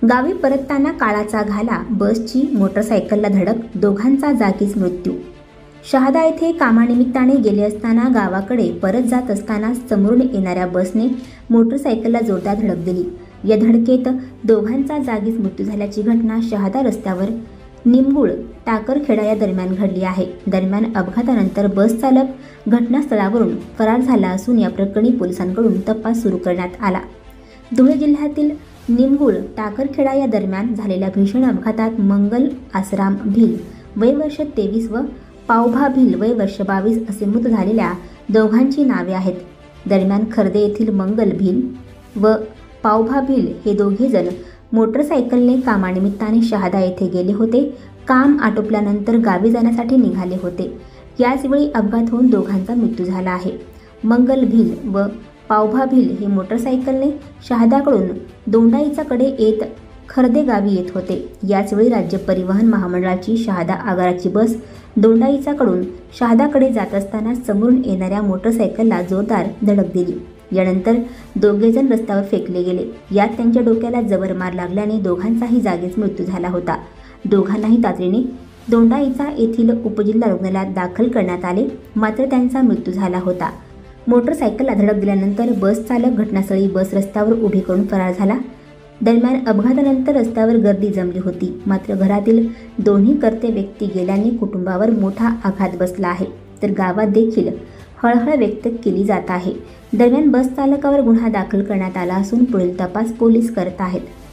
गावी परतताना काळाचा घाला, बसची मोटरसायकलला धडक, दोघांचा जागीच मृत्यू. शहादा येथे कामानिमित्ताने गेले असताना गावाकडे परत जात असताना समोरून येणाऱ्या बसने मोटरसायकलला जोरदार धडक दिली. या धडकेत दोघांचा जागीच मृत्यू झाल्याची घटना शहादा रस्त्यावर निमगुळ टाकरखेडा या दरम्यान घडली आहे. दरम्यान अपघातानंतर बस चालक घटनास्थळावरून फरार झाला असून या प्रकरणी पोलिसांकडून तपास सुरू करण्यात आला. धुळे जिल्ह्यातील निमगुळ टाकरखेडा या दरम्यान झालेल्या भीषण अपघातात मंगल आसराम भिल वय वर्ष 23 व पावभा भिल वय वर्ष 22 असे मृत झालेल्या दोघांची नावे आहेत. दरम्यान खर्दे येथील मंगल भिल व पावभा भिल हे दोघेजण मोटरसायकलने कामानिमित्ताने शहादा येथे गेले होते. काम आटोपल्यानंतर गावी जाण्यासाठी निघाले होते. याचवेळी अपघात होऊन दोघांचा मृत्यू झाला आहे. मंगल भिल व पावभा भिल हे मोटरसायकलने शहादाकडून दोंडाईचाकडे येत खर्दे गावी येत होते. याचवेळी राज्य परिवहन महामंडळाची शहादा आगाराची बस दोंडाईचाकडून शहादाकडे जात असताना समोरून येणाऱ्या मोटरसायकलला जोरदार धडक दिली. यानंतर दोघेजण रस्त्यावर फेकले गेले. यात त्यांच्या डोक्याला जबर मार लागल्याने दोघांचाही जागीच मृत्यू झाला होता. दोघांनाही तातडीने दोंडाईचा येथील उपजिल्हा रुग्णालयात दाखल करण्यात आले, मात्र त्यांचा मृत्यू झाला होता. मोटरसायकलला धडक दिल्यानंतर बस चालक घटनास्थळी बस रस्त्यावर उभी करून फरार झाला. दरम्यान अपघातानंतर रस्त्यावर गर्दी जमली होती, मात्र घरातील दोन्ही कर्ते व्यक्ती गेल्याने कुटुंबावर मोठा आघात बसला आहे, तर गावात देखील हळहळ व्यक्त केली जात आहे. दरम्यान बस चालकावर गुन्हा दाखल करण्यात आला असून पुढील तपास पोलीस करत आहेत.